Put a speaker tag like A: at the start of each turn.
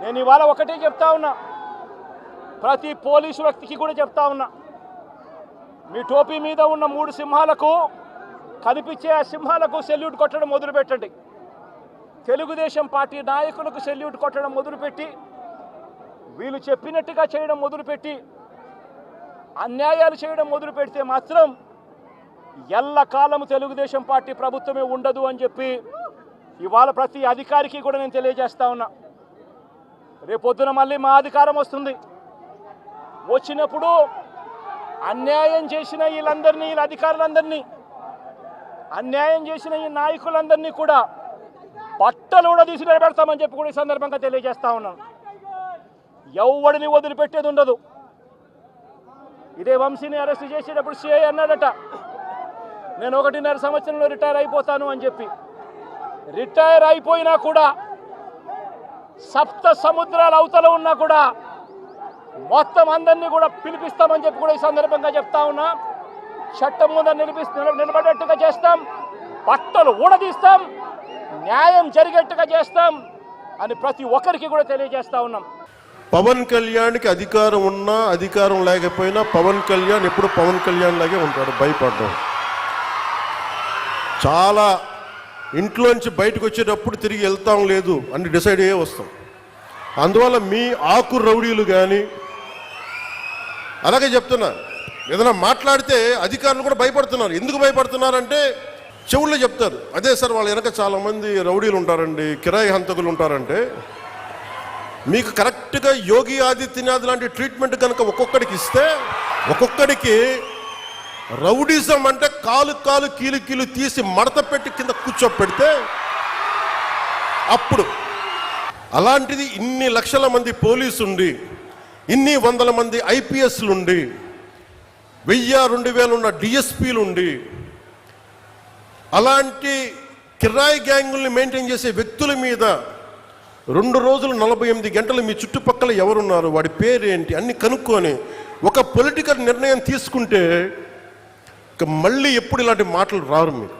A: నేను ఇవాళ ఒకటే చెప్తా ఉన్నా, ప్రతి పోలీసు వ్యక్తికి కూడా చెప్తా ఉన్నా, మీ టోపీ మీద ఉన్న 3 సింహాలకు కనిపించే ఆ సింహాలకు సెల్యూట్ కొట్టడం మొదలుపెట్టండి. తెలుగుదేశం పార్టీ నాయకులకు సెల్యూట్ కొట్టడం మొదలుపెట్టి, వీళ్ళు చెప్పినట్టుగా చేయడం మొదలుపెట్టి, అన్యాయాలు చేయడం మొదలు పెడితే మాత్రం ఎల్లకాలము తెలుగుదేశం పార్టీ ప్రభుత్వమే ఉండదు అని చెప్పి ఇవాళ ప్రతి అధికారికి కూడా నేను తెలియజేస్తా ఉన్నా. రేపొద్దున మళ్ళీ మా అధికారం వస్తుంది. వచ్చినప్పుడు అన్యాయం చేసిన వీళ్ళందరినీ, వీళ్ళ అధికారులందరినీ, అన్యాయం చేసిన ఈ నాయకులందరినీ కూడా బట్టలు కూడా తీసి నిలబెడతామని చెప్పి కూడా ఈ సందర్భంగా తెలియజేస్తా ఉన్నాను. ఎవడిని వదిలిపెట్టేది ఉండదు. ఇదే వంశీని అరెస్ట్ చేసేటప్పుడు సిఐ అన్నాడట, నేను 1.5 సంవత్సరంలో రిటైర్ అయిపోతాను అని చెప్పి. రిటైర్ అయిపోయినా కూడా, సప్త సముద్రాల అవతల ఉన్నా కూడా మొత్తం అందరినీ కూడా పిలిపిస్తామని చెప్పి కూడా ఈ సందర్భంగా చెప్తా ఉన్నా. చట్టం ముందు నిలబడేట్టుగా చేస్తాం, బట్టలు ఊడదీస్తాం, న్యాయం జరిగేట్టుగా చేస్తాం అని ప్రతి ఒక్కరికి కూడా తెలియజేస్తా ఉన్నాం.
B: పవన్ కళ్యాణ్కి అధికారం ఉన్నా అధికారం లేకపోయినా పవన్ కళ్యాణ్ ఎప్పుడు పవన్ కళ్యాణ్ లాగే ఉంటాడు. భయపడ్డం చాలా, ఇంట్లోంచి బయటకు వచ్చేటప్పుడు తిరిగి వెళ్తాం లేదు అని డిసైడ్ అయ్యే వస్తాం. అందువల్ల మీ ఆకు రౌడీలు కానీ, అలాగే చెప్తున్నా, ఏదైనా మాట్లాడితే అధికారులు కూడా భయపడుతున్నారు. ఎందుకు భయపడుతున్నారంటే చెవుల్లో చెప్తారు, అదే సార్ వాళ్ళ వెనక చాలామంది రౌడీలు ఉంటారండి, కిరాయి హంతకులు ఉంటారంటే, మీకు కరెక్ట్గా యోగి ఆదిత్యనాథ్ లాంటి ట్రీట్మెంట్ కనుక ఒక్కొక్కడికి ఇస్తే, ఒక్కొక్కడికి రౌడీజం అంటే కాలు కీలు తీసి మడత పెట్టి కింద కూర్చోపెడితే అప్పుడు, అలాంటిది ఇన్ని లక్షల మంది పోలీసు ఉండి, ఇన్ని వందల మంది ఐపీఎస్లు ఉండి, 1000-2000 ఉన్న డిఎస్పీలు ఉండి, అలాంటి కిరాయి గ్యాంగుల్ని మెయింటైన్ చేసే వ్యక్తుల మీద 2 రోజులు 48 గంటలు మీ చుట్టుపక్కల ఎవరున్నారు, వాడి పేరేంటి అన్ని కనుక్కొని ఒక పొలిటికల్ నిర్ణయం తీసుకుంటే మళ్ళీ ఎప్పుడు ఇలాంటి మాటలు రారు మీకు.